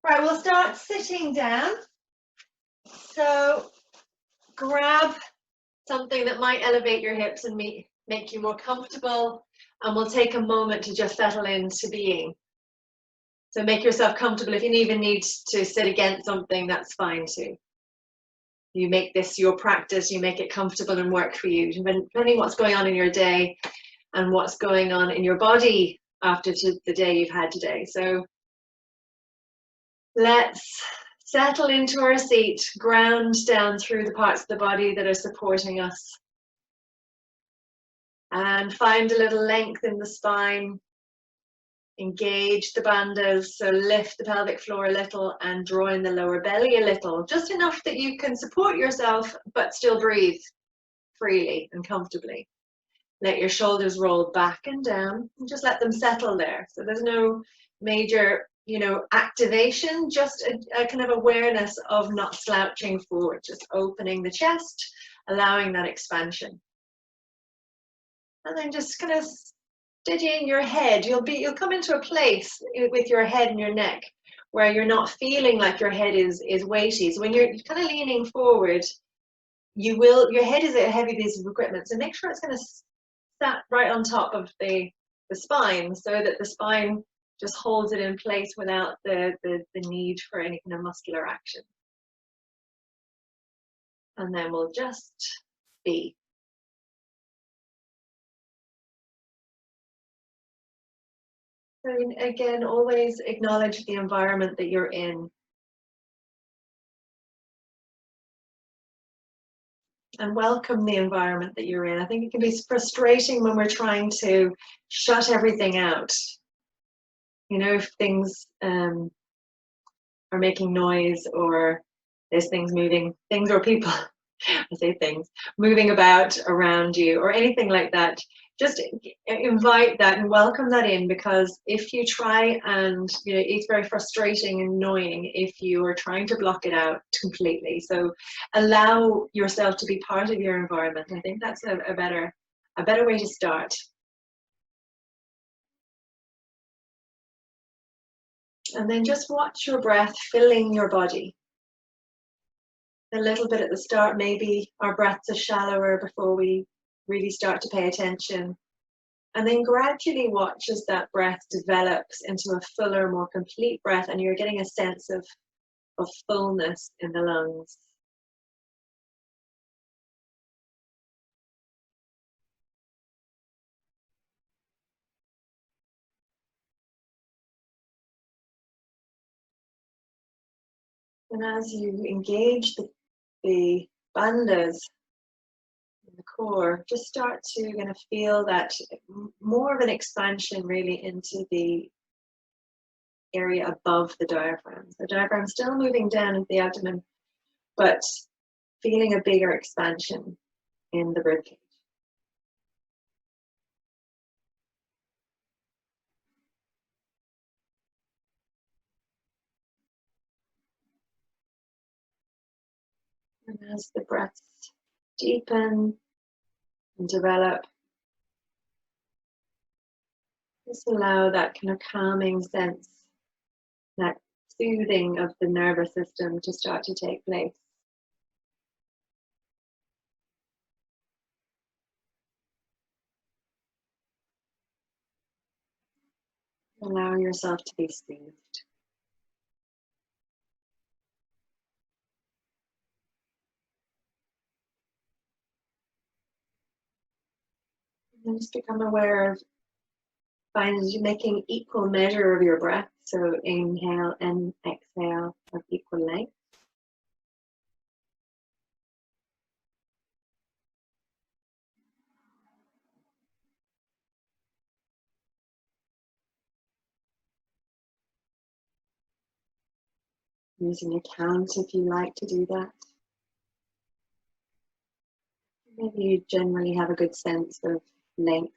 Right, we'll start sitting down. So grab something that might elevate your hips and make you more comfortable, and we'll take a moment to just settle into being. So make yourself comfortable. If you even need to sit against something, that's fine too. You make this your practice, you make it comfortable and work for you, depending what's going on in your day and what's going on in your body after the day you've had today. So let's settle into our seat, ground down through the parts of the body that are supporting us, and find a little length in the spine. Engage the bandhas, so lift the pelvic floor a little and draw in the lower belly a little, just enough that you can support yourself but still breathe freely and comfortably. Let your shoulders roll back and down and just let them settle there. So there's no major, activation, just a kind of awareness of not slouching forward, just opening the chest, allowing that expansion. And then just kind of steadying your head. You'll come into a place with your head and your neck where you're not feeling like your head is weighty. So when you're kind of leaning forward, your head is a heavy piece of equipment. So make sure it's going to sat right on top of the spine, so that the spine just holds it in place without the need for any kind of muscular action. And then we'll just be. So again, always acknowledge the environment that you're in. And welcome the environment that you're in. I think it can be frustrating when we're trying to shut everything out. If things are making noise, or there's things moving, things or people, I say things, moving about around you, or anything like that. Just invite that and welcome that in, because if you try and, it's very frustrating and annoying if you are trying to block it out completely. So allow yourself to be part of your environment. I think that's a better way to start. And then just watch your breath filling your body. A little bit at the start, maybe our breaths are shallower before we really start to pay attention. And then gradually watch as that breath develops into a fuller, more complete breath, and you're getting a sense of fullness in the lungs. And as you engage the bandhas in the core, just start to kind of feel that more of an expansion really into the area above the diaphragm. The diaphragm still moving down into the abdomen, but feeling a bigger expansion in the ribcage. And as the breaths deepen and develop, just allow that kind of calming sense, that soothing of the nervous system to start to take place. Allow yourself to be soothed. And just become aware of, find you making equal measure of your breath. So inhale and exhale of equal length. Using a count if you like to do that. Maybe you generally have a good sense of length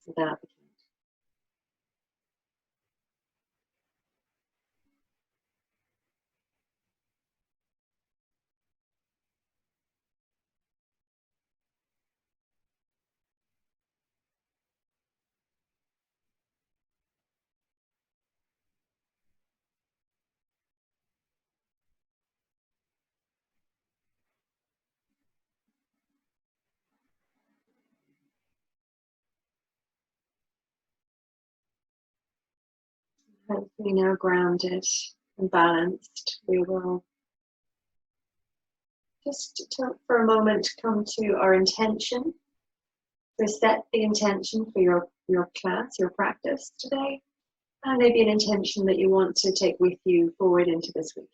without the count. Hopefully now grounded and balanced, we will just for a moment come to our intention. So set the intention for your class, your practice today, and maybe an intention that you want to take with you forward into this week.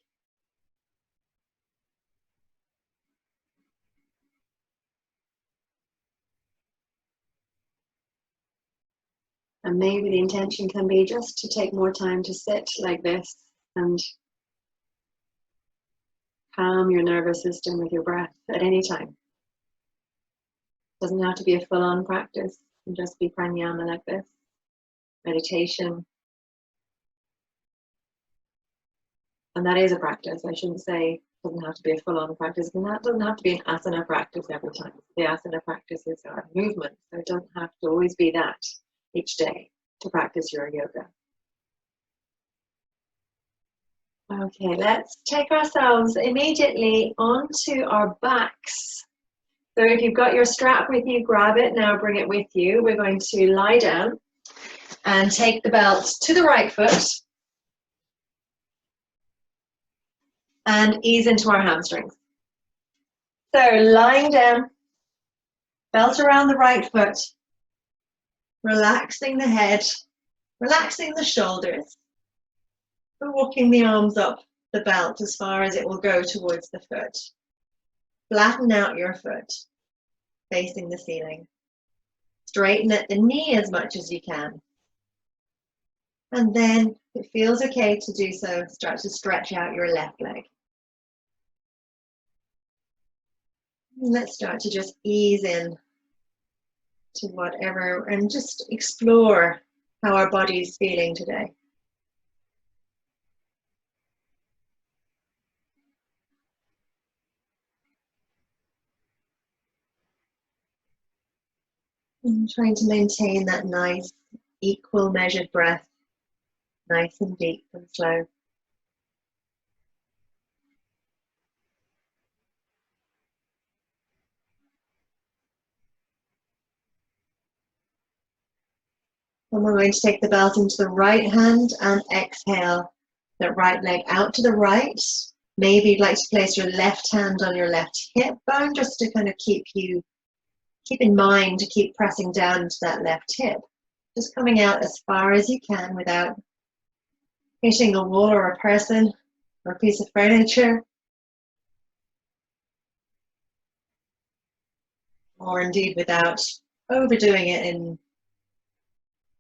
And maybe the intention can be just to take more time to sit like this and calm your nervous system with your breath at any time. Doesn't have to be a full-on practice. It can just be pranayama like this, meditation. And that is a practice. I shouldn't say it doesn't have to be a full-on practice, and that doesn't have to be an asana practice every time. The asana practice is our movement, so it doesn't have to always be that each day to practice your yoga. Okay, let's take ourselves immediately onto our backs. So if you've got your strap with you, grab it, now bring it with you. We're going to lie down and take the belt to the right foot and ease into our hamstrings. So lying down, belt around the right foot, relaxing the head, relaxing the shoulders. We're walking the arms up the belt as far as it will go towards the foot. Flatten out your foot, facing the ceiling. Straighten at the knee as much as you can. And then, if it feels okay to do so, start to stretch out your left leg. And let's start to just ease in to whatever and just explore how our body is feeling today. And trying to maintain that nice, equal, measured breath, nice and deep and slow. And we're going to take the belt into the right hand and exhale that right leg out to the right. Maybe you'd like to place your left hand on your left hip bone just to kind of keep in mind to keep pressing down into that left hip. Just coming out as far as you can without hitting a wall or a person or a piece of furniture. Or indeed without overdoing it in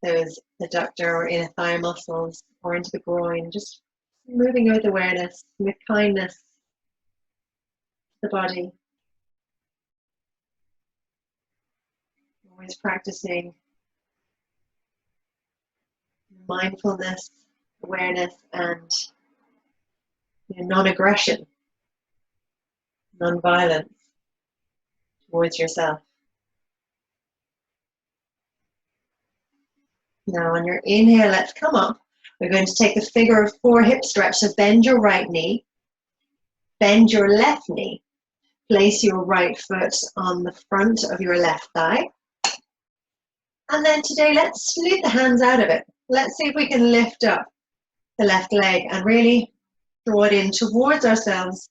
those adductor or inner thigh muscles or into the groin. Just moving with awareness, with kindness to the body. Always practicing mindfulness, awareness, and non-aggression, non-violence towards yourself. Now on your inhale, let's come up. We're going to take the figure of four hip stretch. So bend your right knee, bend your left knee. Place your right foot on the front of your left thigh. And then today, let's leave the hands out of it. Let's see if we can lift up the left leg and really draw it in towards ourselves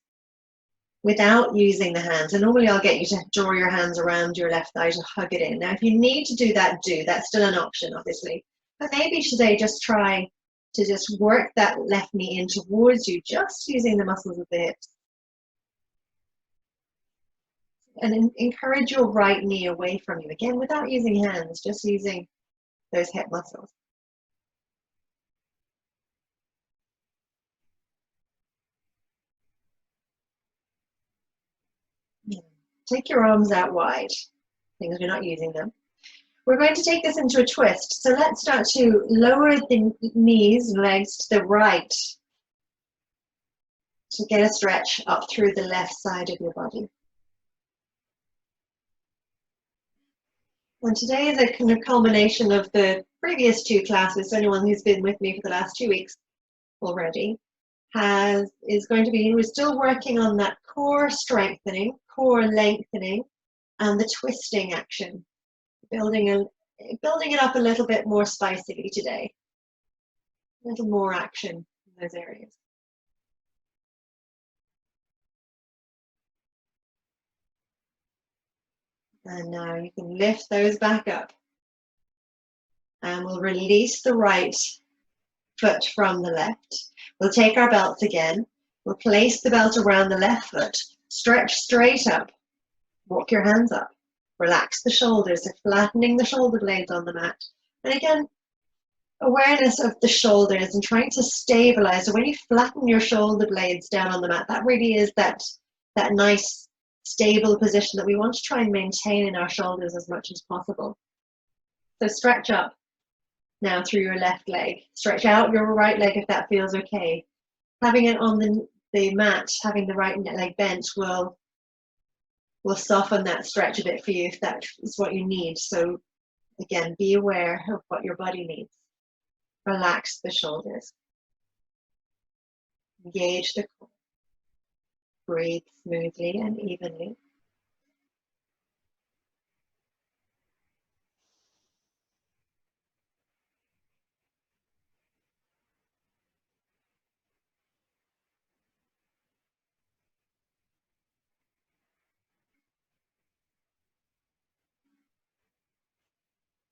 without using the hands. And normally I'll get you to draw your hands around your left thigh to hug it in. Now, if you need to do that, do. That's still an option, obviously. But maybe today, just try to just work that left knee in towards you, just using the muscles of the hips. And encourage your right knee away from you. Again, without using hands, just using those hip muscles. Take your arms out wide, because we're not using them. We're going to take this into a twist. So let's start to lower the knees, legs to the right to get a stretch up through the left side of your body. And today is a kind of culmination of the previous two classes. Anyone who's been with me for the last 2 weeks already is going to be, we're still working on that core strengthening, core lengthening, and the twisting action, building it up a little bit more spicily today. A little more action in those areas. And now you can lift those back up. And we'll release the right foot from the left. We'll take our belts again. We'll place the belt around the left foot. Stretch straight up. Walk your hands up. Relax the shoulders, so flattening the shoulder blades on the mat. And again, awareness of the shoulders and trying to stabilize. So when you flatten your shoulder blades down on the mat, that really is that nice stable position that we want to try and maintain in our shoulders as much as possible. So stretch up now through your left leg. Stretch out your right leg if that feels okay. Having it on the mat, having the right leg bent will soften that stretch a bit for you if that is what you need. So again, be aware of what your body needs. Relax the shoulders. Engage the core. Breathe smoothly and evenly.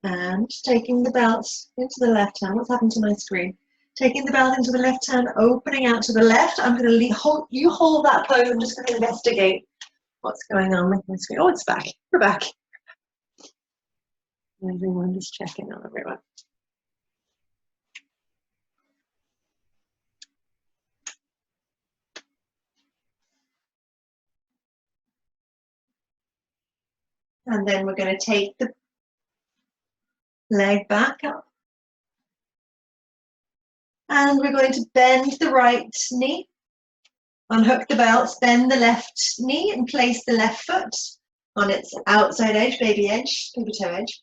And taking the belt into the left hand. What's happened to my screen? Taking the belt into the left hand, opening out to the left. I'm going to hold that pose. I'm just going to investigate what's going on with my screen. Oh, it's back. We're back. Everyone just checking on everyone. And then we're going to take the leg back up. And we're going to bend the right knee. Unhook the belt, bend the left knee and place the left foot on its outside edge, baby toe edge,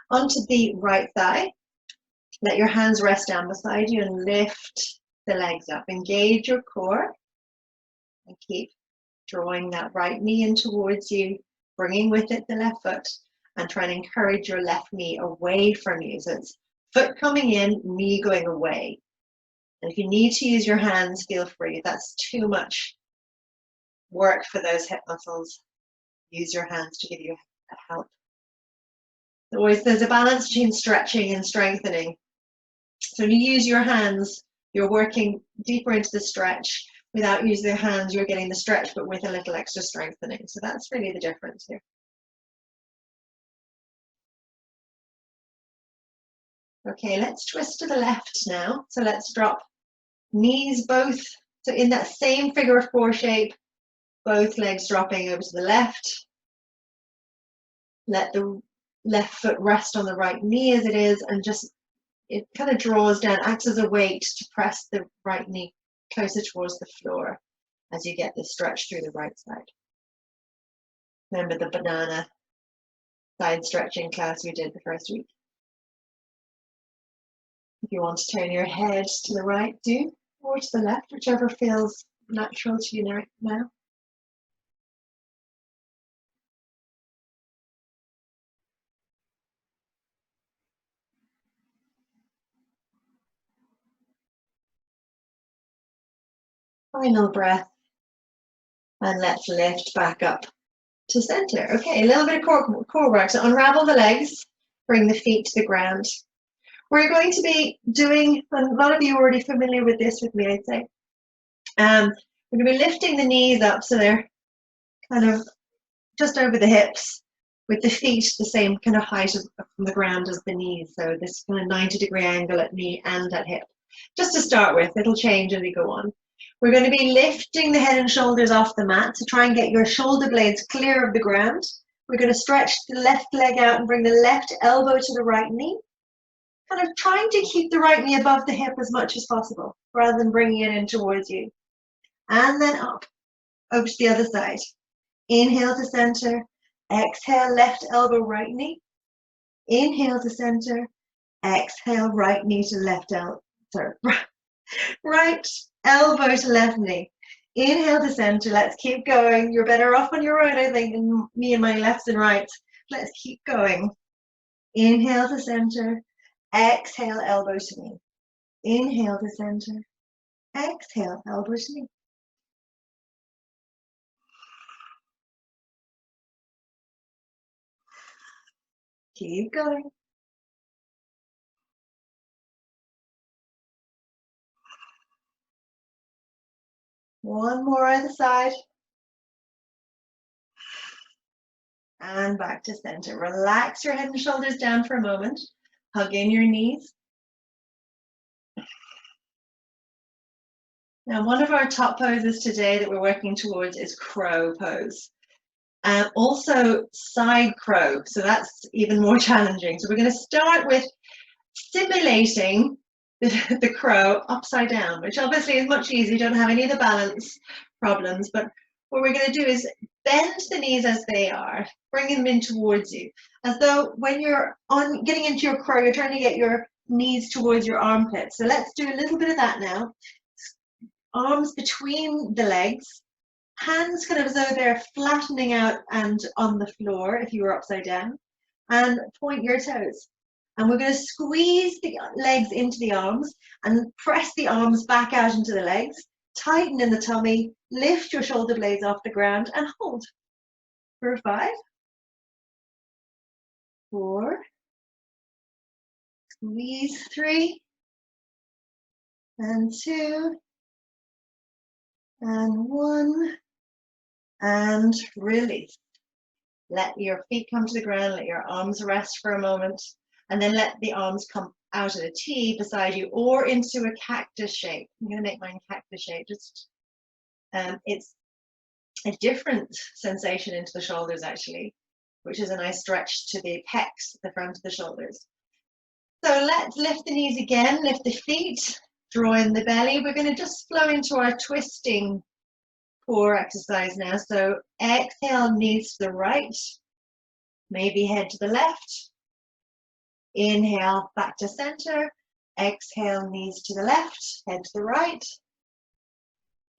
onto the right thigh. Let your hands rest down beside you and lift the legs up. Engage your core and keep drawing that right knee in towards you, bringing with it the left foot, and try and encourage your left knee away from you. So it's foot coming in, knee going away. And if you need to use your hands, feel free. That's too much work for those hip muscles. Use your hands to give you help. There's a balance between stretching and strengthening. So when you use your hands, you're working deeper into the stretch. Without using your hands, you're getting the stretch, but with a little extra strengthening. So that's really the difference here. Okay, let's twist to the left now. So let's drop knees both. So in that same figure of four shape, both legs dropping over to the left. Let the left foot rest on the right knee as it is, and just it kind of draws down, acts as a weight to press the right knee closer towards the floor as you get the stretch through the right side. Remember the banana side stretching class we did the first week. If you want to turn your head to the right, do, or to the left, whichever feels natural to you now. Final breath, and let's lift back up to center. Okay, a little bit of core work. So unravel the legs, bring the feet to the ground. We're going to be doing, a lot of you are already familiar with this with me, I'd say. We're going to be lifting the knees up so they're kind of just over the hips, with the feet the same kind of height from the ground as the knees. So this kind of 90-degree angle at knee and at hip. Just to start with, it'll change as we go on. We're going to be lifting the head and shoulders off the mat to try and get your shoulder blades clear of the ground. We're going to stretch the left leg out and bring the left elbow to the right knee. Kind of trying to keep the right knee above the hip as much as possible, rather than bringing it in towards you. And then up, over to the other side. Inhale to center, exhale, left elbow, right knee. Inhale to center, exhale, right knee to left elbow, right elbow to left knee. Inhale to center, let's keep going. You're better off on your own, I think, than me and my lefts and rights. Let's keep going. Inhale to center, exhale, elbow to knee. Inhale to center. Exhale, elbow to knee. Keep going. One more either side. And back to center. Relax your head and shoulders down for a moment. Hug in your knees. Now, one of our top poses today that we're working towards is crow pose. And also side crow, so that's even more challenging. So we're going to start with simulating the crow upside down, which obviously is much easier. You don't have any of the balance problems, but what we're going to do is bend the knees as they are, bringing them in towards you, as though when you're on getting into your crow, you're trying to get your knees towards your armpits. So let's do a little bit of that now. Arms between the legs, hands kind of as though they're flattening out and on the floor if you were upside down, and point your toes. And we're going to squeeze the legs into the arms and press the arms back out into the legs, tighten in the tummy, lift your shoulder blades off the ground and hold for 5, 4, squeeze 3, and 2, and 1, and release. Let your feet come to the ground, let your arms rest for a moment, and then let the arms come out at a T beside you or into a cactus shape. I'm going to make mine cactus shape. Just it's a different sensation into the shoulders actually, which is a nice stretch to the pecs, the front of the shoulders. So let's lift the knees again, lift the feet, draw in the belly. We're going to just flow into our twisting core exercise now. So exhale, knees to the right, maybe head to the left. Inhale, back to center. Exhale, knees to the left, head to the right.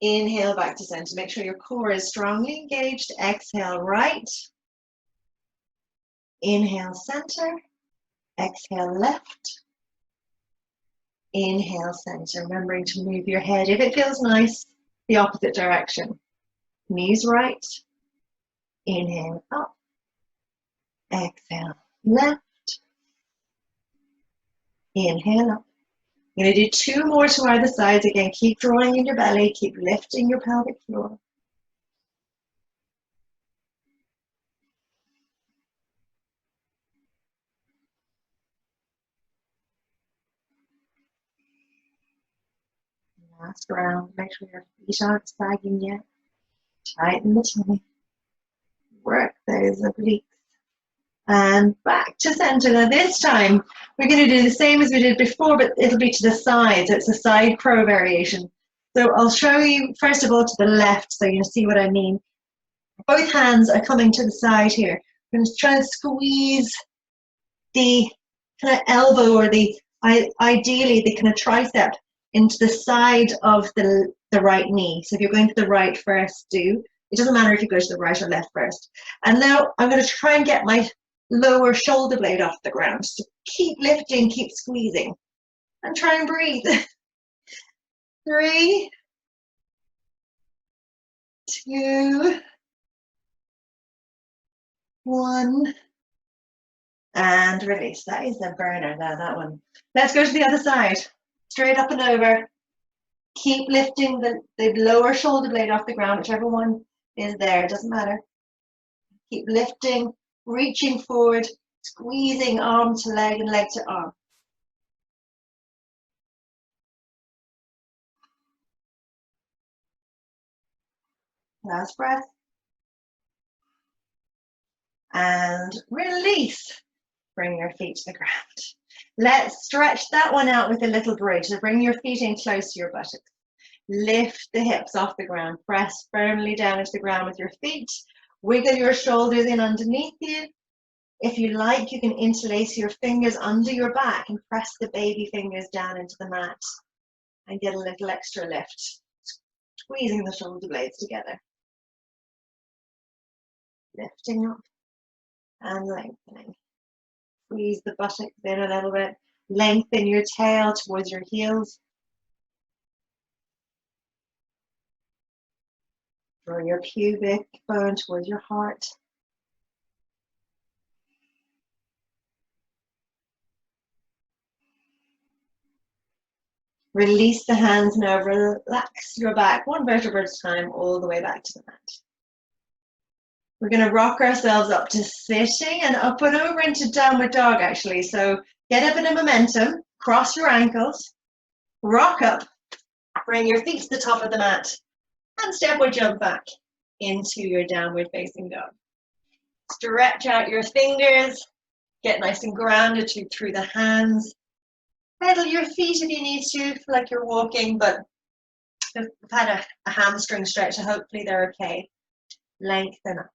Inhale, back to center. Make sure your core is strongly engaged. Exhale, right. Inhale, center. Exhale, left. Inhale, center. Remembering to move your head, if it feels nice, the opposite direction. Knees right. Inhale, up. Exhale, left. Inhale, up. I'm going to do 2 more to either side. Again, keep drawing in your belly, keep lifting your pelvic floor. Last round, make sure your feet aren't sagging yet. Tighten the tummy. Work those obliques. And back to center. Now this time, we're going to do the same as we did before, but it'll be to the side. So it's a side crow variation. So I'll show you, first of all, to the left so you see what I mean. Both hands are coming to the side here. I'm going to try and squeeze the kind of elbow or ideally the kind of tricep into the side of the right knee. So if you're going to the right first, do. It doesn't matter if you go to the right or left first. And now I'm going to try and get my lower shoulder blade off the ground. So keep lifting, keep squeezing. And try and breathe. 3, 2, 1. And release. That is a burner now, that one. Let's go to the other side. Straight up and over. Keep lifting the lower shoulder blade off the ground, whichever one is there, it doesn't matter. Keep lifting, reaching forward, squeezing arm to leg and leg to arm. Last breath. And release. Bring your feet to the ground. Let's stretch that one out with a little bridge. So bring your feet in close to your buttocks. Lift the hips off the ground. Press firmly down into the ground with your feet. Wiggle your shoulders in underneath you. If you like, you can interlace your fingers under your back and press the baby fingers down into the mat and get a little extra lift, squeezing the shoulder blades together. Lifting up and lengthening. Squeeze the buttocks in a little bit. Lengthen your tail towards your heels. Draw your pubic bone towards your heart. Release the hands now, relax your back one vertebra at a time all the way back to the mat. We're going to rock ourselves up to sitting and up and over into downward dog actually. So get up in a momentum, cross your ankles, rock up, bring your feet to the top of the mat and step or jump back into your downward facing dog. Stretch out your fingers, get nice and grounded through the hands. Pedal your feet if you need to, feel like you're walking, but if you've had a hamstring stretch, so hopefully they're okay. Lengthen up.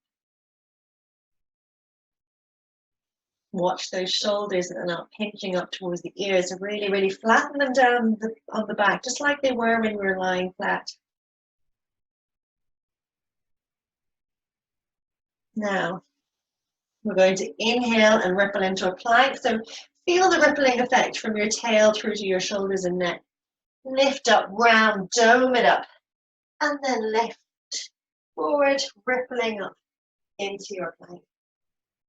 Watch those shoulders that are not pinching up towards the ears. So really flatten them down on the back, just like they were when we were lying flat. Now, we're going to inhale and ripple into a plank. So feel the rippling effect from your tail through to your shoulders and neck. Lift up, round, dome it up. And then lift forward, rippling up into your plank.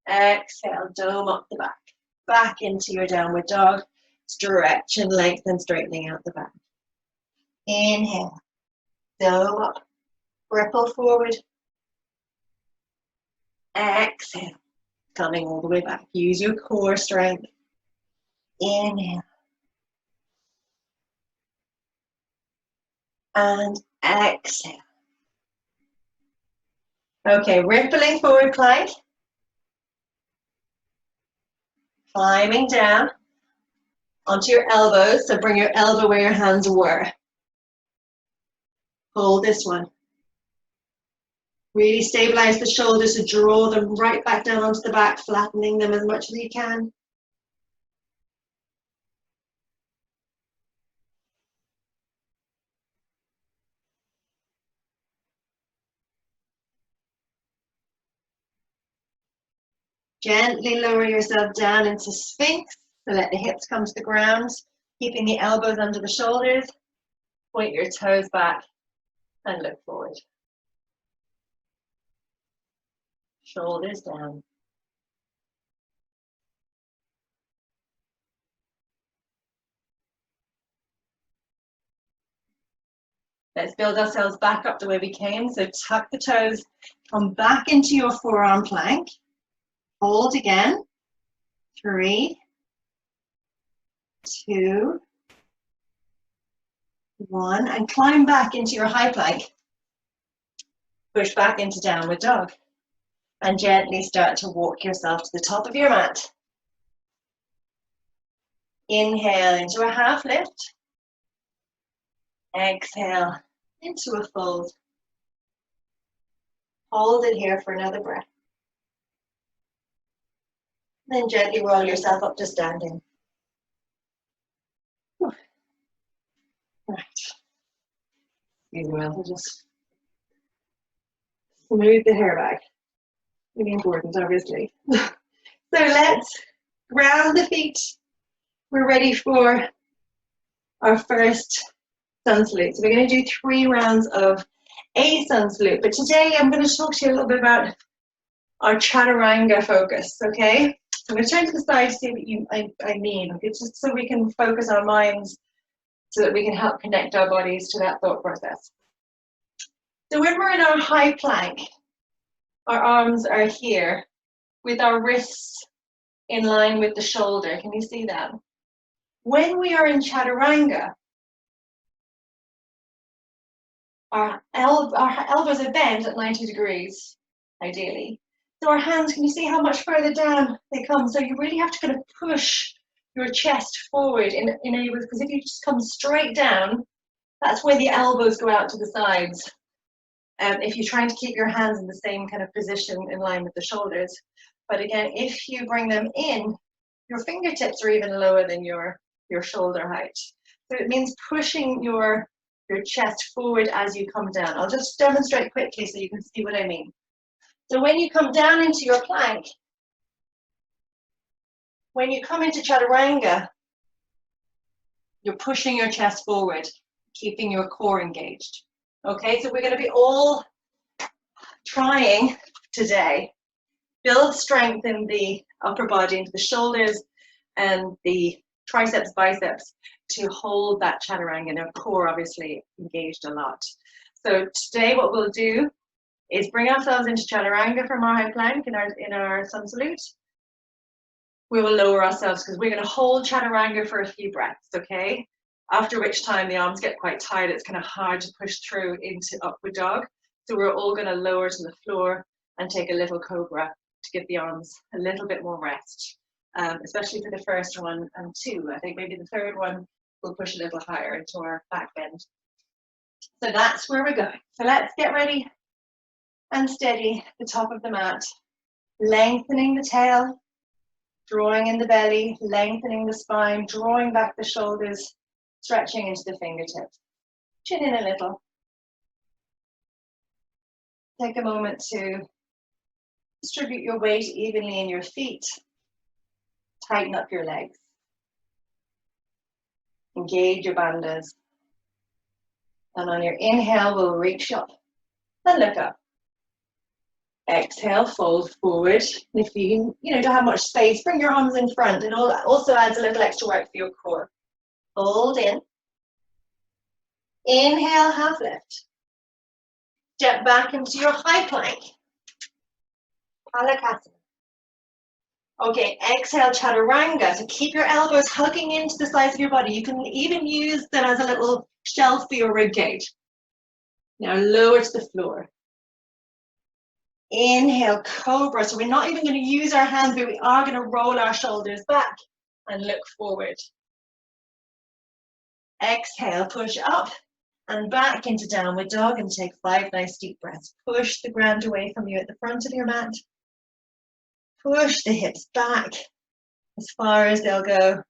Exhale, dome up the back. Back into your downward dog. Stretch and lengthen, straightening out the back. Inhale, dome up, ripple forward. Exhale, coming all the way back. Use your core strength. Inhale. And exhale. Okay, rippling forward plank. Climbing down onto your elbows. So bring your elbow where your hands were. Hold this one. Really stabilize the shoulders to draw them right back down onto the back, flattening them as much as you can. Gently lower yourself down into Sphinx. So let the hips come to the ground, keeping the elbows under the shoulders. Point your toes back and look forward. Shoulders down. Let's build ourselves back up the way we came. So tuck the toes, come back into your forearm plank. Hold again. 3, 2, 1, and climb back into your high plank. Push back into downward dog. And gently start to walk yourself to the top of your mat. Inhale into a half lift. Exhale into a fold. Hold it here for another breath. Then gently roll yourself up to standing. Right. Excuse me, I'll just smooth the hair back. Really important, obviously. So let's ground the feet. We're ready for our first sun salute. So we're going to do 3 rounds of a sun salute. But today I'm going to talk to you a little bit about our chaturanga focus, okay? I'm going to turn to the side to see what I mean. It's just so we can focus our minds so that we can help connect our bodies to that thought process. So when we're in our high plank, our arms are here with our wrists in line with the shoulder. Can you see that? When we are in chaturanga, our elbows are bent at 90 degrees, ideally. So our hands, can you see how much further down they come? So you really have to kind of push your chest forward in a way, because if you just come straight down, that's where the elbows go out to the sides. If you're trying to keep your hands in the same kind of position in line with the shoulders. But again, if you bring them in, your fingertips are even lower than your shoulder height. So it means pushing your chest forward as you come down. I'll just demonstrate quickly so you can see what I mean. So when you come down into your plank, when you come into chaturanga, You're pushing your chest forward, keeping your core engaged. Okay, so we're going to be all trying today. Build strength in the upper body, into the shoulders and the triceps, biceps, to hold that chaturanga, and our core obviously engaged a lot. So today what we'll do is bring ourselves into chaturanga from our high plank in our sun salute. We will lower ourselves because we're going to hold chaturanga for a few breaths, okay? After which time the arms get quite tight, it's kind of hard to push through into upward dog. So we're all going to lower to the floor and take a little cobra to give the arms a little bit more rest, especially for the first one and two. I think maybe the third one we'll push a little higher into our back bend. So that's where we're going. So let's get ready and steady the top of the mat, lengthening the tail, drawing in the belly, lengthening the spine, drawing back the shoulders, stretching into the fingertips. Chin in a little. Take a moment to distribute your weight evenly in your feet. Tighten up your legs. Engage your bandhas. And on your inhale, we'll reach up and look up. Exhale, fold forward. And if you don't have much space, bring your arms in front. It also adds a little extra work for your core. Fold in. Inhale, half lift. Step back into your high plank. Palakasana. Okay, exhale, chaturanga. So keep your elbows hugging into the sides of your body. You can even use them as a little shelf for your rib cage. Now lower to the floor. Inhale, cobra. So we're not even going to use our hands, but we are going to roll our shoulders back and look forward. Exhale, push up and back into downward dog and take 5 nice deep breaths. Push the ground away from you at the front of your mat. Push the hips back as far as they'll go.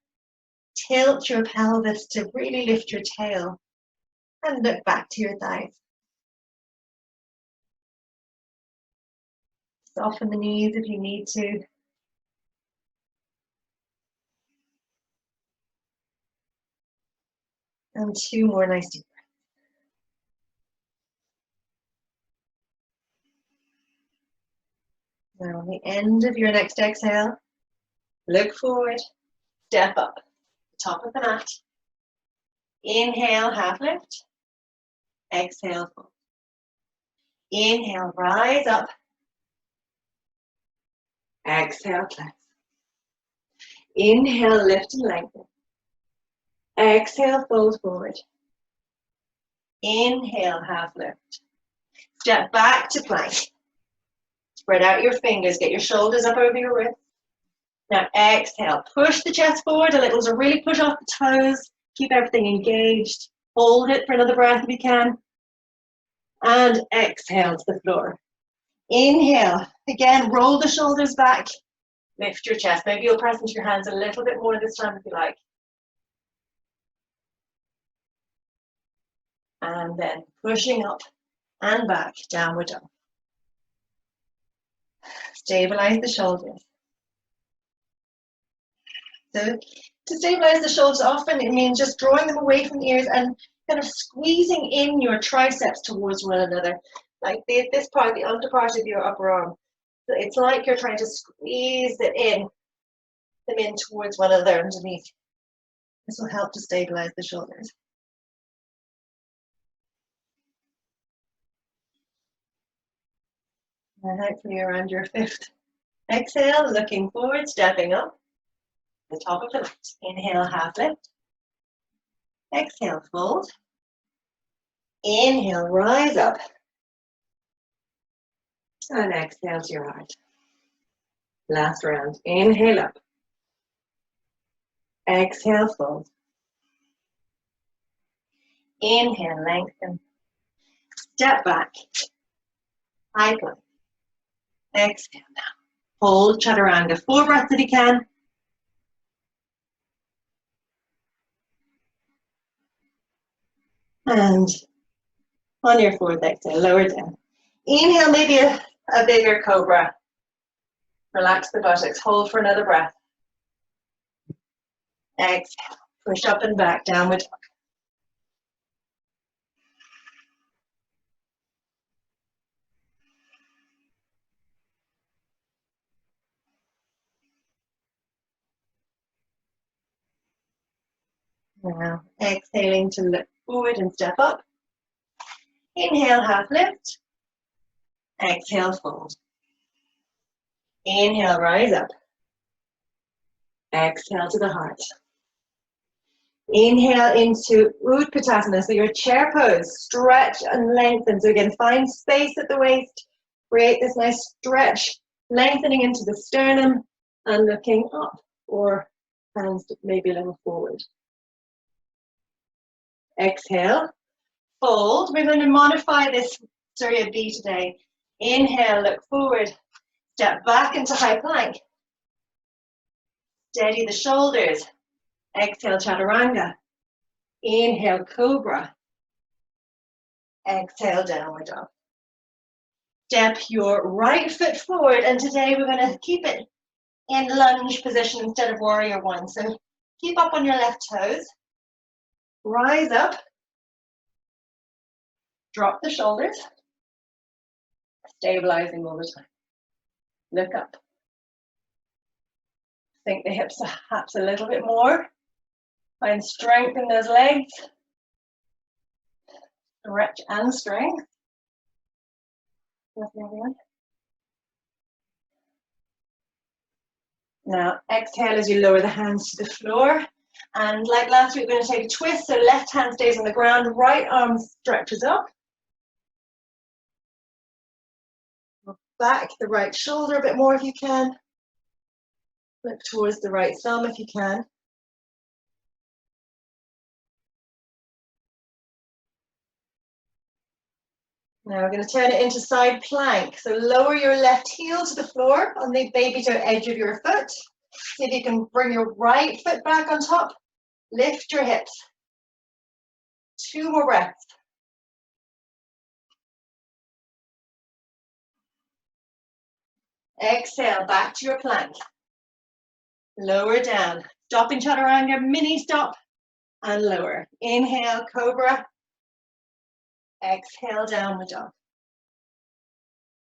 Tilt your pelvis to really lift your tail and look back to your thighs. Soften the knees if you need to. And 2 more nice deep breaths. Now on the end of your next exhale, look forward, step up, top of the mat. Inhale, half lift. Exhale, fold. Inhale, rise up. Exhale, clasp. Inhale, lift and lengthen. Exhale, fold forward. Inhale, half lift. Step back to plank. Spread out your fingers, get your shoulders up over your wrists. Now exhale, push the chest forward a little, so really push off the toes. Keep everything engaged. Hold it for another breath if you can. And exhale to the floor. Inhale, again, roll the shoulders back. Lift your chest. Maybe you'll press into your hands a little bit more this time if you like. And then pushing up and back, downward dog. Stabilize the shoulders. So to stabilize the shoulders, often it means just drawing them away from the ears and kind of squeezing in your triceps towards one another. Like this part, the under part of your upper arm. So it's like you're trying to squeeze them in towards one another underneath. This will help to stabilize the shoulders. And hopefully around your 5th exhale, looking forward, stepping up. The top of the mat. Inhale, half lift. Exhale, fold. Inhale, rise up. And exhale to your heart. Last round. Inhale up. Exhale, fold. Inhale, lengthen. Step back. High plank. Exhale now. Hold chaturanga. 4 breaths if you can. And on your 4th exhale, lower down. Inhale, maybe a bigger cobra. Relax the buttocks. Hold for another breath. Exhale. Push up and back, downward dog. Now, exhaling to look forward and step up. Inhale, half lift. Exhale, fold. Inhale, rise up. Exhale to the heart. Inhale into Utkatasana, so your chair pose. Stretch and lengthen. So again, find space at the waist. Create this nice stretch, lengthening into the sternum and looking up, or hands maybe a little forward. Exhale, fold. We're going to modify this Surya B today. Inhale, look forward. Step back into high plank. Steady the shoulders. Exhale, chaturanga. Inhale, cobra. Exhale, downward dog. Step your right foot forward, and today we're going to keep it in lunge position instead of warrior one. So keep up on your left toes. Rise up. Drop the shoulders. Stabilizing all the time. Look up. Sink the hips perhaps a little bit more. Find strength in those legs. Stretch and strength. Lovely, everyone. Now exhale as you lower the hands to the floor. And like last week, we're going to take a twist. So left hand stays on the ground, right arm stretches up. Back the right shoulder a bit more if you can. Look towards the right thumb if you can. Now we're going to turn it into side plank. So lower your left heel to the floor on the baby toe edge of your foot. See if you can bring your right foot back on top. Lift your hips. 2 more breaths. Exhale, back to your plank. Lower down. Stop in chaturanga, mini stop, and lower. Inhale, cobra. Exhale, downward dog.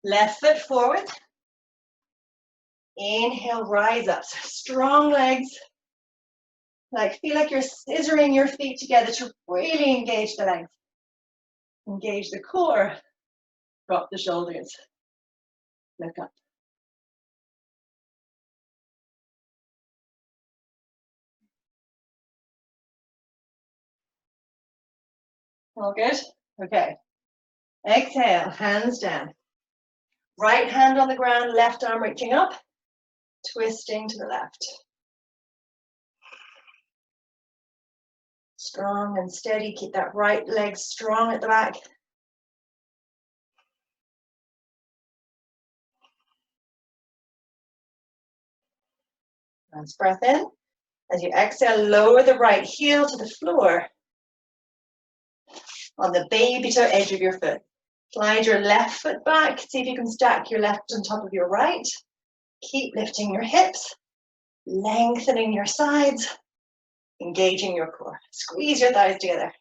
Left foot forward. Inhale, rise up. So strong legs. Feel like you're scissoring your feet together to really engage the legs. Engage the core. Drop the shoulders. Look up. All good? Okay. Exhale, hands down. Right hand on the ground, left arm reaching up, twisting to the left. Strong and steady, keep that right leg strong at the back. Nice breath in. As you exhale, lower the right heel to the floor on the baby toe edge of your foot. Slide your left foot back. See if you can stack your left on top of your right. Keep lifting your hips, lengthening your sides, engaging your core. Squeeze your thighs together.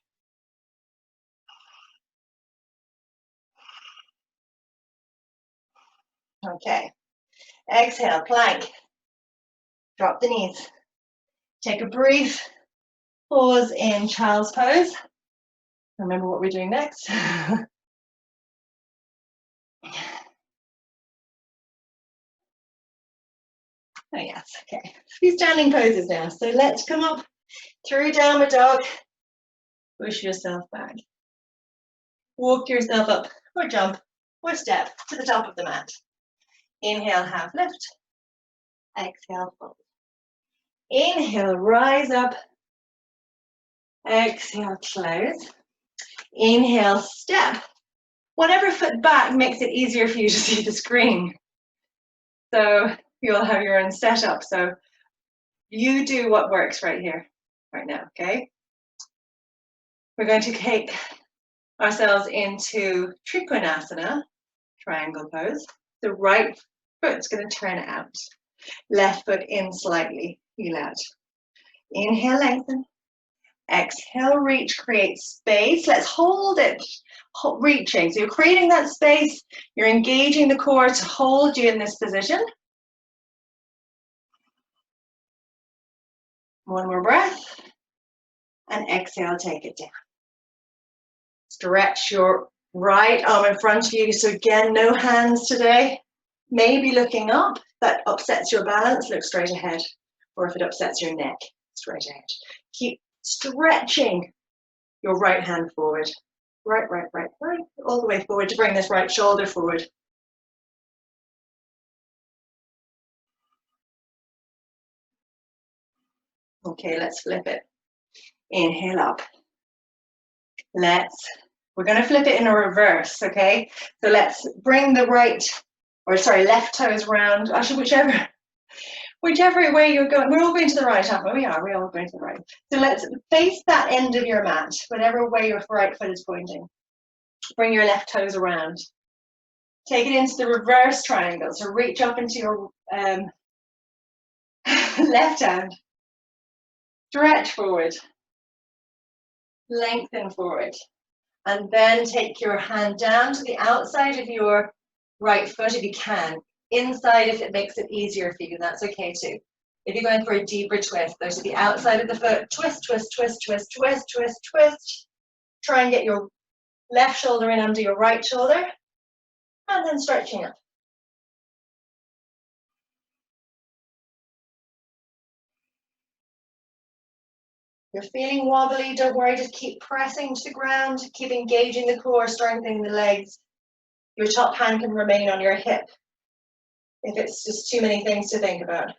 Okay. Exhale, plank. Drop the knees. Take a brief pause in child's pose. Remember what we're doing next. Oh yes, okay. A few standing poses now. So let's come up through downward dog. Push yourself back. Walk yourself up or jump or step to the top of the mat. Inhale, half lift. Exhale, fold. Inhale, rise up. Exhale, close. Inhale, step. Whatever foot back makes it easier for you to see the screen. So you'll have your own setup. So you do what works right here, right now, okay? We're going to take ourselves into Trikonasana, triangle pose. The right foot's going to turn out. Left foot in slightly, heel out. Inhale, lengthen. Exhale, reach, create space. Let's hold it, reaching. So you're creating that space. You're engaging the core to hold you in this position. One more breath. And exhale, take it down. Stretch your right arm in front of you. So again, no hands today. Maybe looking up. That upsets your balance, look straight ahead. Or if it upsets your neck, straight ahead. Keep stretching your right hand forward. Right, all the way forward to bring this right shoulder forward. Okay, let's flip it. Inhale up. We're going to flip it in a reverse, okay? So let's bring the left toes round. Actually, whichever way you're going. We're all going to the right, aren't we? We are. We're all going to the right. So let's face that end of your mat, whatever way your right foot is pointing. Bring your left toes around. Take it into the reverse triangle. So reach up into your left hand. Stretch forward. Lengthen forward. And then take your hand down to the outside of your right foot if you can. Inside if it makes it easier for you, that's okay too. If you're going for a deeper twist, go to the outside of the foot, twist, twist, twist, twist, twist, twist, twist. Try and get your left shoulder in under your right shoulder, and then stretching up. You're feeling wobbly, don't worry, just keep pressing to the ground, keep engaging the core, strengthening the legs. Your top hand can remain on your hip if it's just too many things to think about.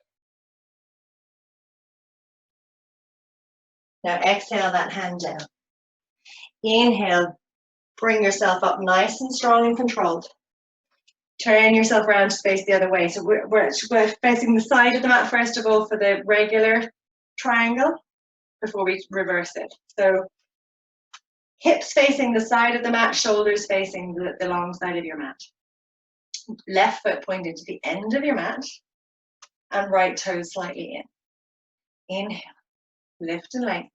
Now exhale that hand down. Inhale, bring yourself up nice and strong and controlled. Turn yourself around to face the other way. So we're facing the side of the mat first of all for the regular triangle before we reverse it. So hips facing the side of the mat, shoulders facing the long side of your mat. Left foot pointed to the end of your mat and right toes slightly in. Inhale, lift and lengthen.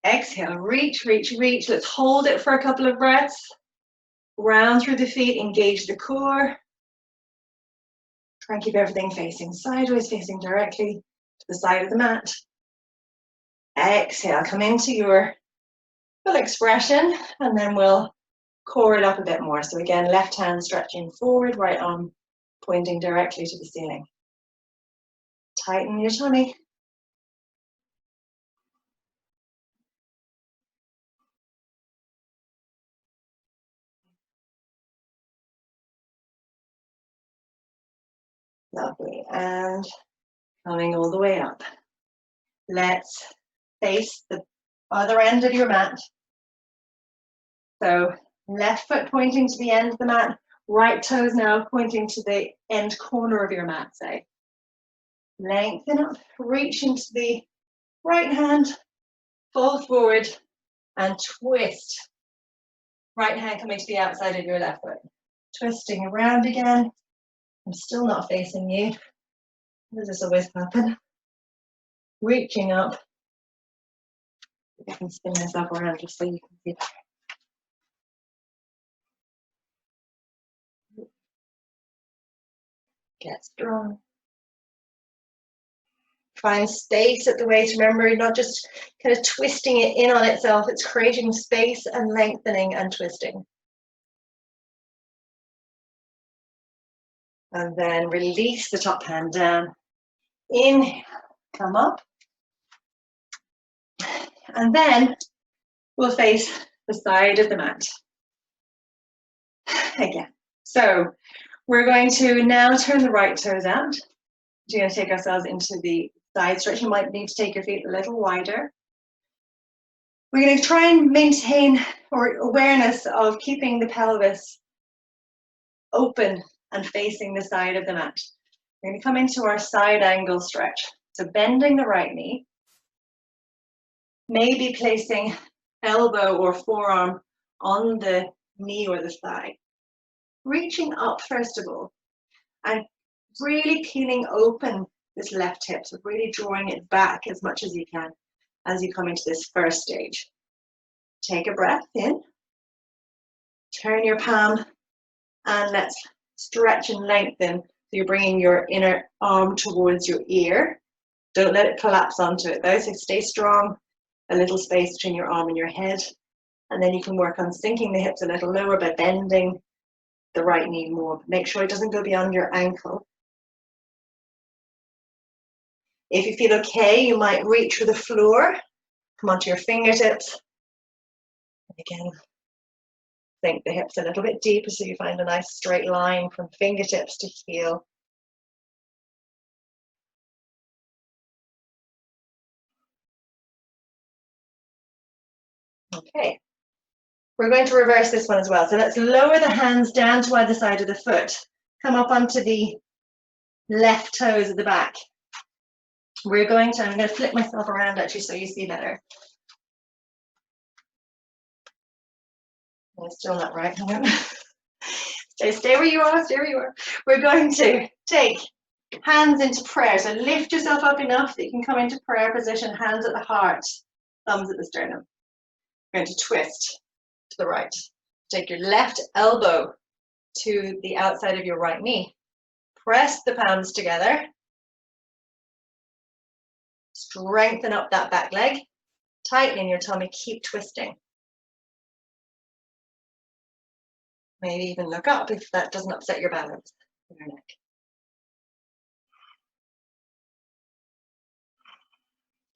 Exhale, reach, reach, reach. Let's hold it for a couple of breaths. Round through the feet, engage the core. Try and keep everything facing sideways, facing directly to the side of the mat. Exhale, come into your full expression, and then we'll core it up a bit more. So again, left hand stretching forward, right arm pointing directly to the ceiling. Tighten your tummy. Lovely, and coming all the way up. Let's face the other end of your mat. So left foot pointing to the end of the mat, right toes now pointing to the end corner of your mat, say. Lengthen up, reach into the right hand, fall forward and twist. Right hand coming to the outside of your left foot. Twisting around again. I'm still not facing you. Does this always happen? Reaching up. I can spin myself around just so you can see that. Get strong. Find space at the waist. Remember, you're not just kind of twisting it in on itself. It's creating space and lengthening and twisting. And then release the top hand down. Inhale, come up. And then we'll face the side of the mat. Again. So we're going to now turn the right toes out. We're going to take ourselves into the side stretch. You might need to take your feet a little wider. We're going to try and maintain or awareness of keeping the pelvis open and facing the side of the mat. We're going to come into our side angle stretch. So bending the right knee, maybe placing elbow or forearm on the knee or the thigh. Reaching up first of all and really peeling open this left hip, so really drawing it back as much as you can. as you come into this first stage. Take a breath in, turn your palm, and let's stretch and lengthen. So you're bringing your inner arm towards your ear. Don't let it collapse onto it though, so stay strong. A little space between your arm and your head. And then you can work on sinking the hips a little lower by bending the right knee more. Make sure it doesn't go beyond your ankle. If you feel okay, you might reach for the floor. Come onto your fingertips. Again, sink the hips a little bit deeper so you find a nice straight line from fingertips to heel. Okay, we're going to reverse this one as well. So let's lower the hands down to either side of the foot. Come up onto the left toes at the back. I'm going to flip myself around actually so you see better. It's still not right. Stay where you are, stay where you are. We're going to take hands into prayer. So lift yourself up enough that you can come into prayer position, hands at the heart, thumbs at the sternum. We're going to twist to the right. Take your left elbow to the outside of your right knee. Press the palms together. Strengthen up that back leg. Tighten your tummy, keep twisting. Maybe even look up if that doesn't upset your balance in your neck.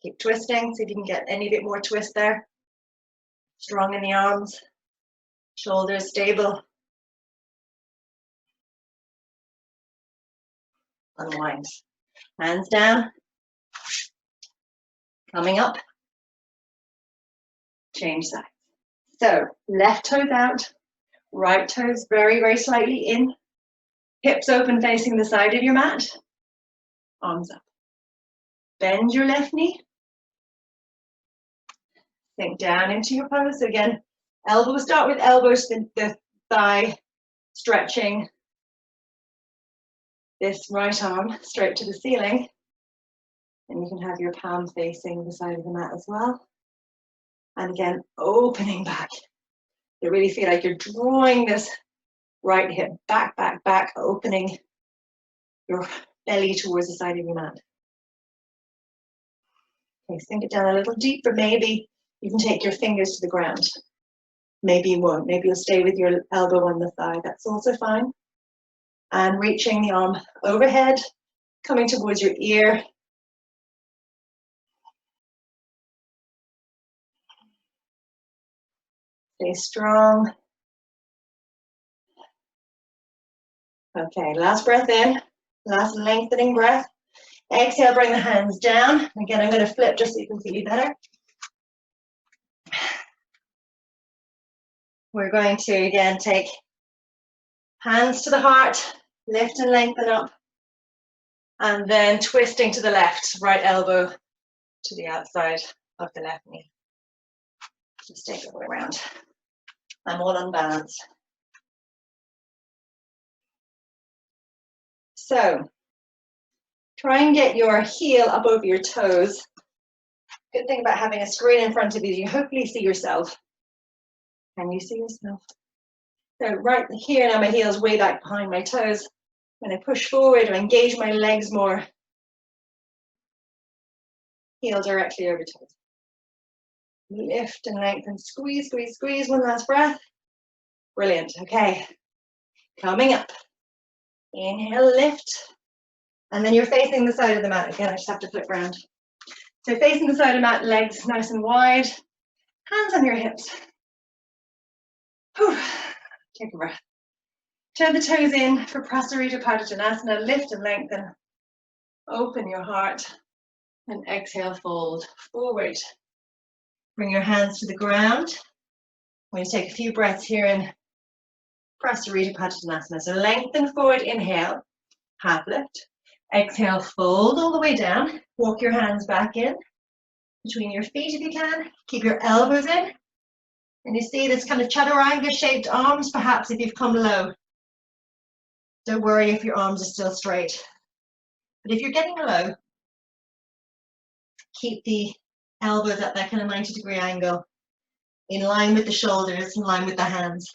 Keep twisting, see if you can get any bit more twist there. Strong in the arms, shoulders stable. Unwind. Hands down. Coming up. Change sides. So left toes out, right toes very, very slightly in. Hips open facing the side of your mat. Arms up. Bend your left knee. Sink down into your pose. So again, elbows, start with elbows, the thigh stretching. This right arm straight to the ceiling. And you can have your palm facing the side of the mat as well. And again, opening back. You really feel like you're drawing this right hip back, back, back, opening your belly towards the side of your mat. Okay, sink it down a little deeper. Maybe you can take your fingers to the ground. Maybe you won't. Maybe you'll stay with your elbow on the thigh. That's also fine. And reaching the arm overhead, coming towards your ear. Stay strong. Okay, last breath in, last lengthening breath. Exhale, bring the hands down. Again, I'm going to flip just so you can see me better. We're going to, again, take hands to the heart, lift and lengthen up, and then twisting to the left, right elbow to the outside of the left knee. Just take it all the way around. I'm all unbalanced. So, try and get your heel up over your toes. Good thing about having a screen in front of you, you hopefully see yourself. Can you see yourself? So right here now, my heel's way back behind my toes. When I push forward, I engage my legs more. Heel directly over toes. Lift and lengthen, squeeze, squeeze, squeeze. One last breath. Brilliant. Okay. Coming up. Inhale, lift. And then you're facing the side of the mat. Again, I just have to flip around. So facing the side of the mat, legs nice and wide. Hands on your hips. Whew. Take a breath. Turn the toes in for Prasarita Padottanasana. Lift and lengthen. Open your heart. And exhale, fold forward. Bring your hands to the ground. We're going to take a few breaths here in Prasarita Padottanasana. So lengthen forward, inhale, half lift. Exhale, fold all the way down. Walk your hands back in between your feet if you can. Keep your elbows in. And you see this kind of chaturanga-shaped arms, perhaps if you've come low. Don't worry if your arms are still straight. But if you're getting low, keep the Elbows at that kind of 90-degree angle, in line with the shoulders, in line with the hands.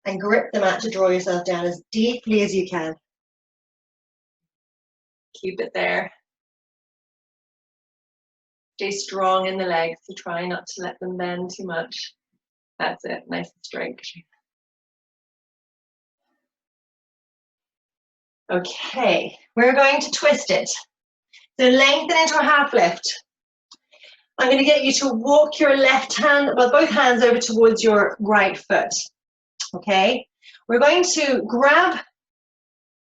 And grip the mat to draw yourself down as deeply as you can. Keep it there. Stay strong in the legs, so try not to let them bend too much. That's it, nice and straight. Okay, we're going to twist it. So lengthen into a half lift. I'm going to get you to walk your left hand, well, both hands over towards your right foot. Okay, we're going to grab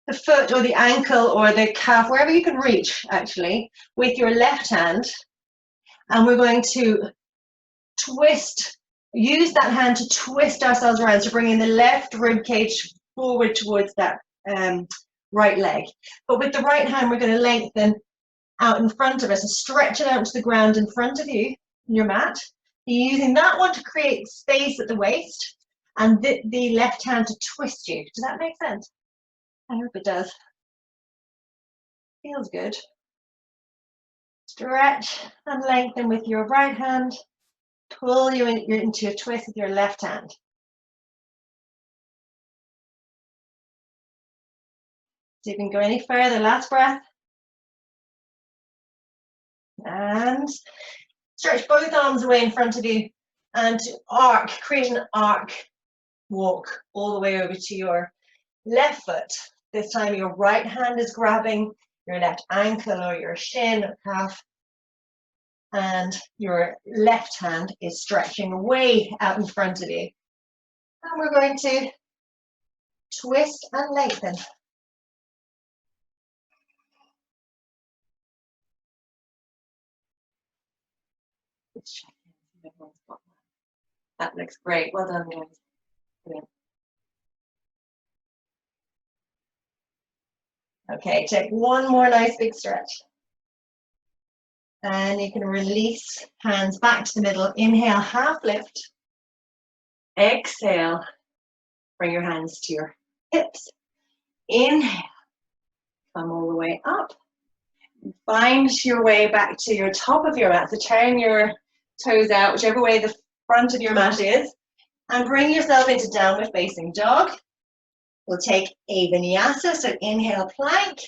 the foot or the ankle or the calf, wherever you can reach actually, with your left hand. And we're going to twist, use that hand to twist ourselves around, so bringing the left rib cage forward towards that right leg. But with the right hand, we're going to lengthen out in front of us and stretch it out to the ground in front of you, your mat. You're using that one to create space at the waist, and the left hand to twist you. Does that make sense? I hope it does. Feels good. Stretch and lengthen with your right hand. Pull you into a twist with your left hand. So you can go any further. Last breath. And stretch both arms away in front of you and arc, create an arc walk all the way over to your left foot. This time your right hand is grabbing your left ankle or your shin or calf, and your left hand is stretching away out in front of you. And we're going to twist and lengthen. That looks great. Well done, guys. Brilliant. Okay, take one more nice big stretch. And you can release hands back to the middle. Inhale, half lift. Exhale, bring your hands to your hips. Inhale, come all the way up. Find your way back to your top of your mat. So turn your toes out, whichever way the front of your mat is, and bring yourself into downward facing dog. We'll take a vinyasa, so inhale, plank.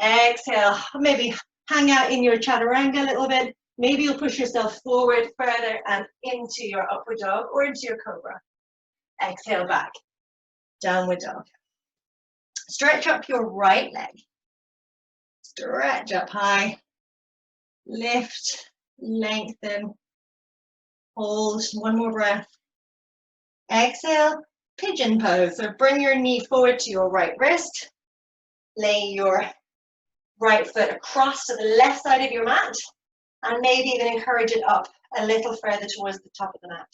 Exhale, maybe hang out in your chaturanga a little bit. Maybe you'll push yourself forward further and into your upward dog or into your cobra. Exhale back, downward dog. Stretch up your right leg. Stretch up high. Lift, lengthen, hold. One more breath. Exhale, pigeon pose. So bring your knee forward to your right wrist. Lay your right foot across to the left side of your mat, and maybe even encourage it up a little further towards the top of the mat.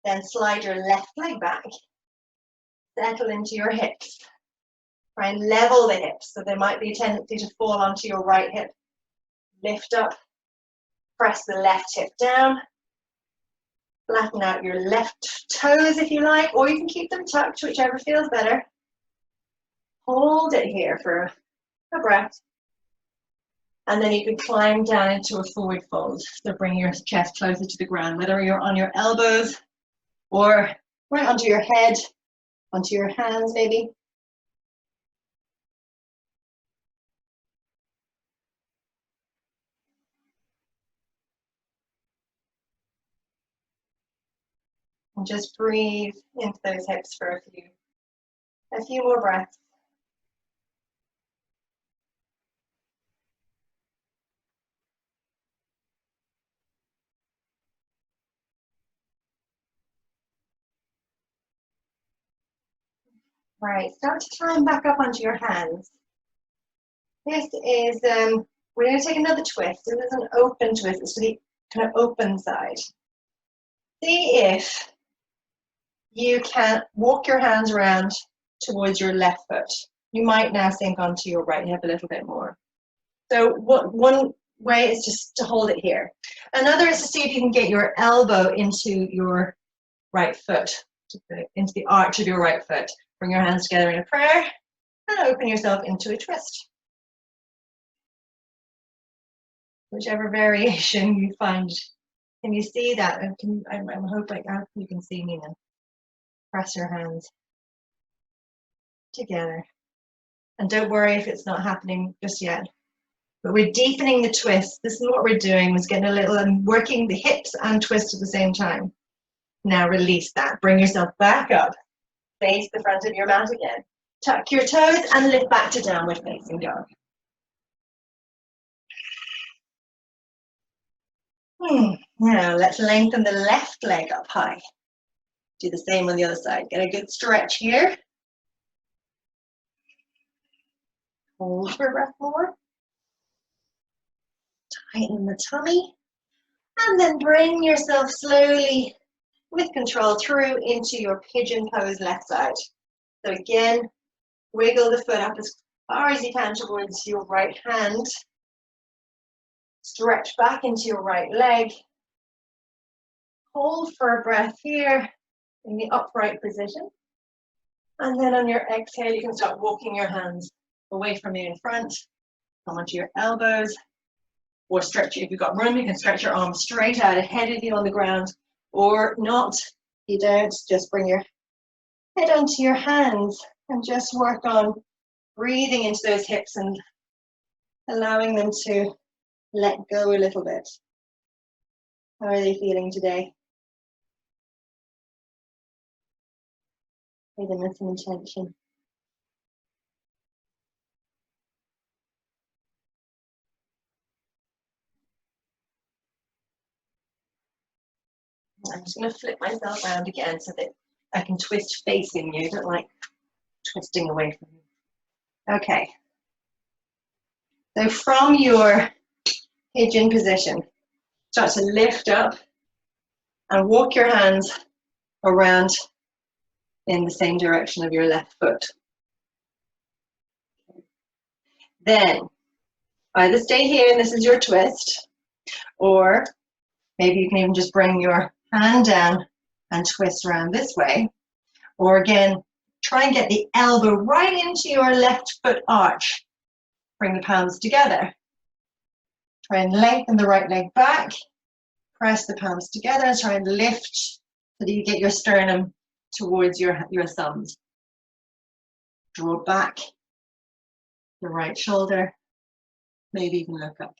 Then slide your left leg back. Settle into your hips. Try and level the hips, so there might be a tendency to fall onto your right hip. Lift up, press the left hip down. Flatten out your left toes if you like, or you can keep them tucked, whichever feels better. Hold it here for a breath. And then you can climb down into a forward fold. So bring your chest closer to the ground, whether you're on your elbows or right onto your head, onto your hands maybe. And just breathe into those hips for a few more breaths. Right, start to climb back up onto your hands. This is, we're going to take another twist. This is an open twist. It's the kind of open side. See if you can walk your hands around towards your left foot. You might now sink onto your right hip a little bit more. So one way is just to hold it here. Another is to see if you can get your elbow into your right foot, into the arch of your right foot. Bring your hands together in a prayer and open yourself into a twist. whichever variation you find. Can you see that? I'm hoping you can see me now. Press your hands together. And don't worry if it's not happening just yet. But we're deepening the twist. This is what we're doing, was getting a little and working the hips and twist at the same time. Now release that. Bring yourself back up. Face the front of your mat again. Tuck your toes and lift back to downward facing dog. Now let's lengthen the left leg up high. Do the same on the other side. Get a good stretch here. Hold for a breath more. Tighten the tummy. And then bring yourself slowly, with control, through into your pigeon pose left side. So again, wiggle the foot up as far as you can towards your right hand. Stretch back into your right leg. Hold for a breath here in the upright position. And then on your exhale, you can start walking your hands away from you in front. Come onto your elbows. Or stretch, if you've got room, you can stretch your arms straight out ahead of you on the ground. Or not, you don't, just bring your head onto your hands and just work on breathing into those hips and allowing them to let go a little bit. How are they feeling today? Give them some intention. I'm just going to flip myself around again so that I can twist facing you. I don't like twisting away from you. Okay. So from your pigeon position, start to lift up and walk your hands around in the same direction of your left foot. Then either stay here and this is your twist, or maybe you can even just bring your hand down and twist around this way. Or again, try and get the elbow right into your left foot arch. Bring the palms together. Try and lengthen the right leg back. Press the palms together and try and lift so that you get your sternum towards your thumbs. Draw back the right shoulder. Maybe even look up.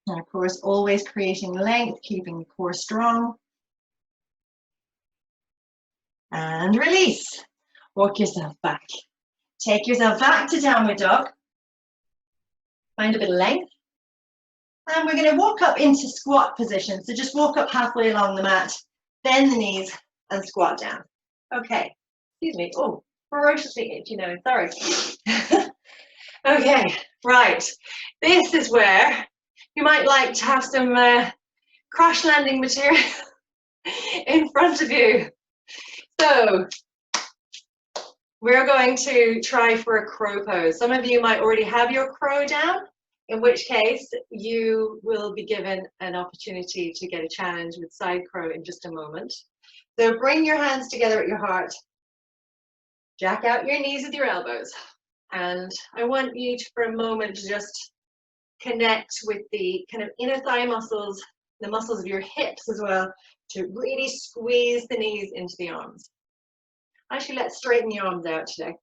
And of course, always creating length, keeping the core strong. And release. Walk yourself back. Take yourself back to downward dog. Find a bit of length. And we're going to walk up into squat position. So just walk up halfway along the mat, bend the knees and squat down. Okay. Excuse me. Oh, ferociously itchy nose. Sorry. Okay, right. This is where you might like to have some crash landing material in front of you. So we're going to try for a crow pose. Some of you might already have your crow down, in which case you will be given an opportunity to get a challenge with side crow in just a moment. So bring your hands together at your heart. Jack out your knees with your elbows. And I want you to, for a moment, to just connect with the kind of inner thigh muscles, the muscles of your hips as well, to really squeeze the knees into the arms. Actually, let's straighten the arms out today.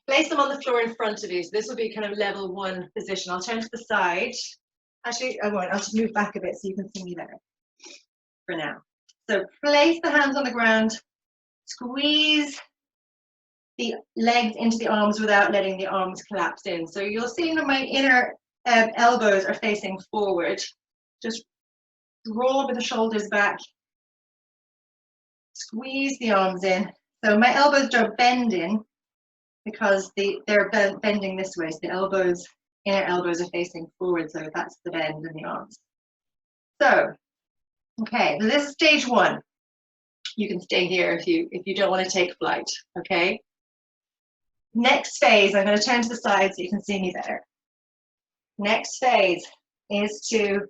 Place them on the floor in front of you. So this will be kind of level 1 position. I'll turn to the side. Actually, I won't. I'll just move back a bit so you can see me better for now. So place the hands on the ground. Squeeze the legs into the arms without letting the arms collapse in. So you'll see that my inner elbows are facing forward. Just draw with the shoulders back. Squeeze the arms in. So my elbows don't bend in because they're bending this way. So the elbows, inner elbows are facing forward. So that's the bend in the arms. So, okay, so this is stage 1. You can stay here if you don't want to take flight, okay? Next phase, I'm going to turn to the side so you can see me better. Next phase is to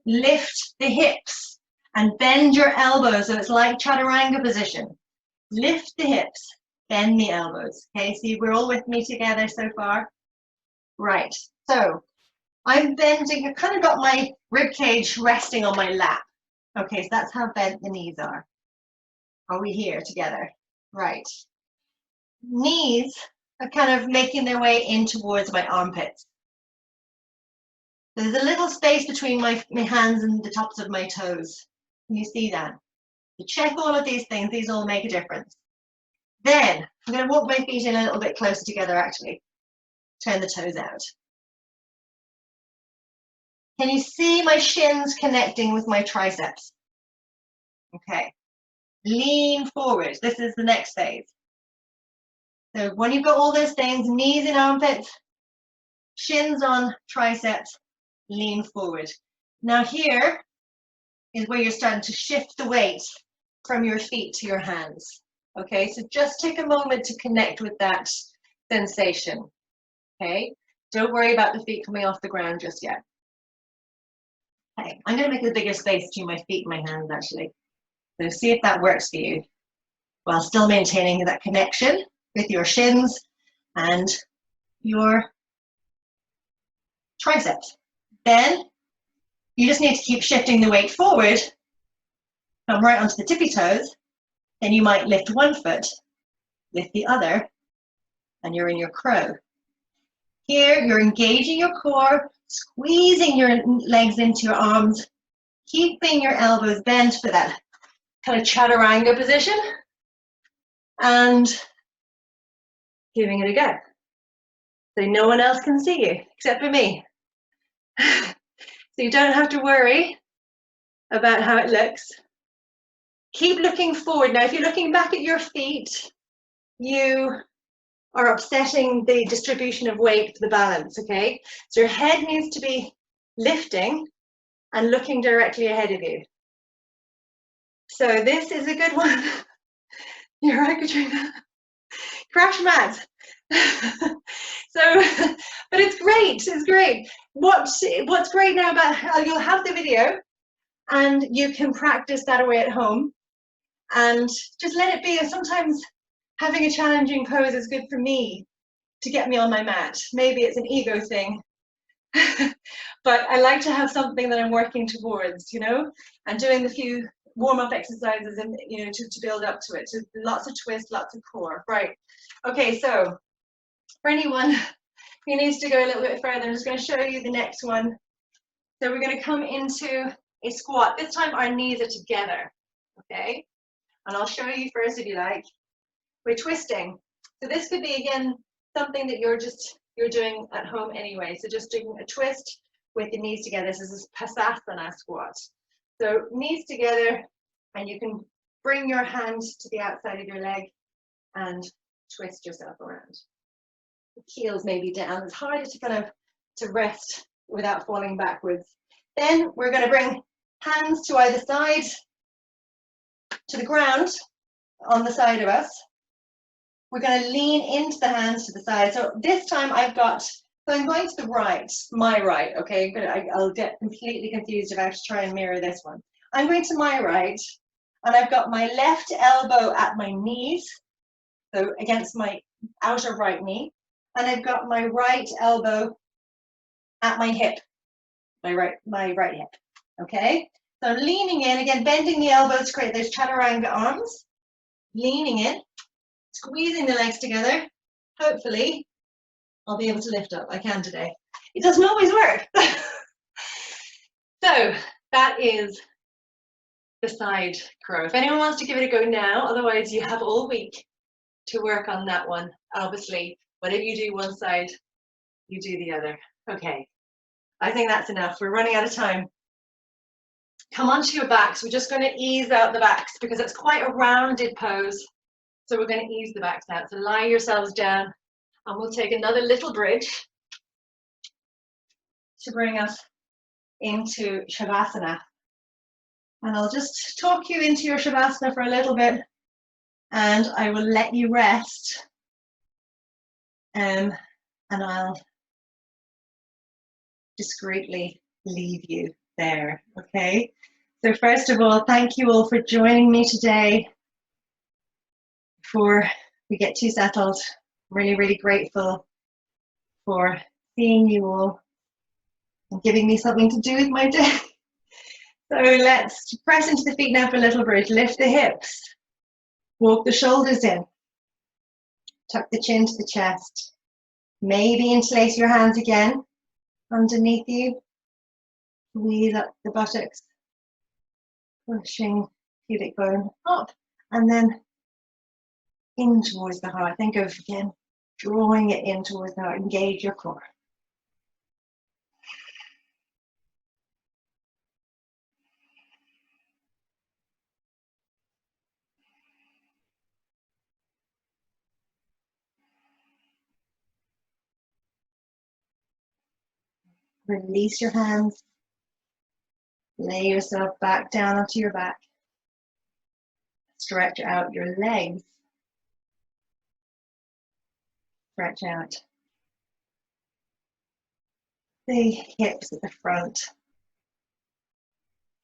lift the hips and bend your elbows so it's like chaturanga position. Lift the hips bend the elbows. Okay, so we're all with me together so far? Right, so I'm bending, I've kind of got my rib cage resting on my lap. Okay, so that's how bent the knees are. Are we here together? Right. Knees are kind of making their way in towards my armpits. There's a little space between my hands and the tops of my toes. Can you see that? You check all of these things, these all make a difference. Then I'm going to walk my feet in a little bit closer together actually. Turn the toes out. Can you see my shins connecting with my triceps? Okay. Lean forward. This is the next phase. So when you've got all those things, knees in armpits, shins on triceps, lean forward. Now here is where you're starting to shift the weight from your feet to your hands. Okay, so just take a moment to connect with that sensation. Okay, don't worry about the feet coming off the ground just yet. Okay, I'm going to make a bigger space between my feet and my hands actually. So see if that works for you while still maintaining that connection with your shins and your triceps. Then you just need to keep shifting the weight forward, come right onto the tippy toes, then you might lift one foot, lift the other, and you're in your crow. Here, you're engaging your core, squeezing your legs into your arms, keeping your elbows bent for that kind of chaturanga position, and giving it a go. So no one else can see you except for me. So you don't have to worry about how it looks. Keep looking forward. Now, if you're looking back at your feet, you are upsetting the distribution of weight for the balance, okay? So your head needs to be lifting and looking directly ahead of you. So this is a good one. You're right, Katrina. Crash mat. So, but it's great, it's great. What's great now about, you'll have the video and you can practice that away at home and just let it be. Sometimes having a challenging pose is good for me to get me on my mat. Maybe it's an ego thing, but I like to have something that I'm working towards, you know, and doing a few warm-up exercises and, you know, to build up to it. So lots of twist, lots of core. Right. Okay, so for anyone who needs to go a little bit further, I'm just going to show you the next one. So we're going to come into a squat. This time our knees are together, okay? And I'll show you first if you like. We're twisting. So this could be, again, something that you're doing at home anyway. So just doing a twist with the knees together. This is a Pasasana squat. So knees together, and you can bring your hand to the outside of your leg and twist yourself around. The heels maybe down. It's harder to kind of to rest without falling backwards. Then we're going to bring hands to either side, to the ground on the side of us. We're going to lean into the hands to the side. So this time I've got, so I'm going to the right, my right, okay? I'll get completely confused if I have to try and mirror this one. I'm going to my right, and I've got my left elbow at my knees, so against my outer right knee, and I've got my right elbow at my hip, my right hip, okay? So leaning in, again, bending the elbows to create those chaturanga arms, leaning in, squeezing the legs together. Hopefully, I'll be able to lift up. I can today. It doesn't always work. So that is the side crow. If anyone wants to give it a go now, otherwise you have all week to work on that one. Obviously, whatever you do one side, you do the other. Okay, I think that's enough. We're running out of time. Come onto your backs. We're just going to ease out the backs because it's quite a rounded pose. So we're going to ease the backs out. So lie yourselves down, and we'll take another little bridge to bring us into Shavasana. And I'll just talk you into your Shavasana for a little bit, and I will let you rest. And I'll discreetly leave you there, okay? So first of all, thank you all for joining me today, for we get too settled. I'm really, really grateful for seeing you all and giving me something to do with my day. So let's press into the feet now for a little bridge. Lift the hips, walk the shoulders in, tuck the chin to the chest. Maybe interlace your hands again underneath you. Squeeze up the buttocks, pushing pubic bone up, and then in towards the heart. Then go again, drawing it in towards the heart. Engage your core. Release your hands. Lay yourself back down onto your back. Stretch out your legs. Stretch out the hips at the front.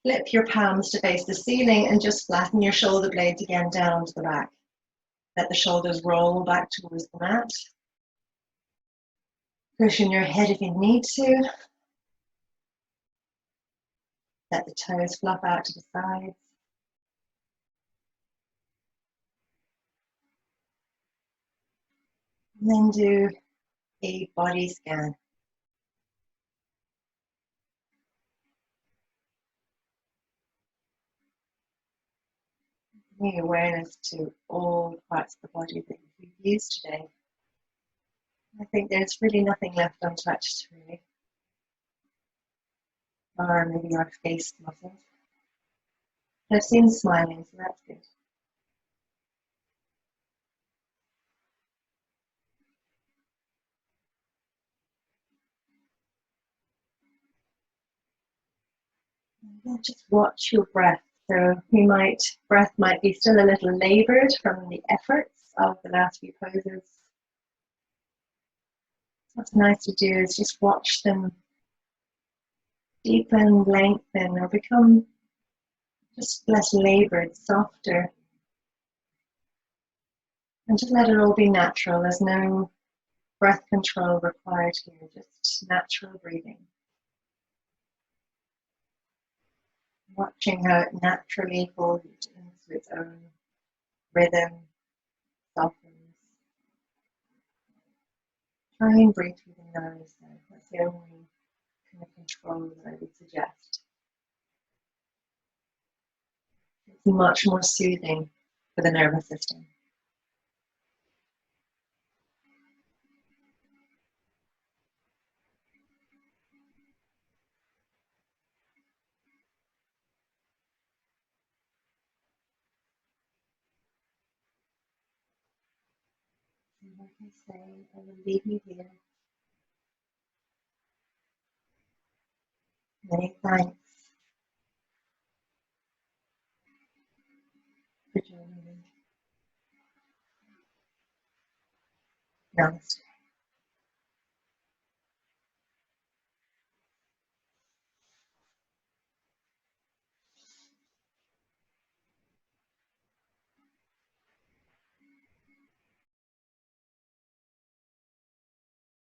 Flip your palms to face the ceiling and just flatten your shoulder blades again down onto the back. Let the shoulders roll back towards the mat. Cushion your head if you need to. Let the toes fluff out to the sides. And then do a body scan. Bring awareness to all parts of the body that you've used today. I think there's really nothing left untouched, really. Or maybe our face muscles. I've seen smiling, so that's good. And just watch your breath. So breath might be still a little labored from the efforts of the last few poses. What's nice to do is just watch them deepen, lengthen, or become just less labored, softer. And just let it all be natural. There's no breath control required here, just natural breathing. Watching how it naturally falls into its own rhythm, softens. Try and breathe through the nose then. That's the only kind of control that I would suggest. It's much more soothing for the nervous system. And like I say, I will leave you here. Many thanks for joining me. Namaste.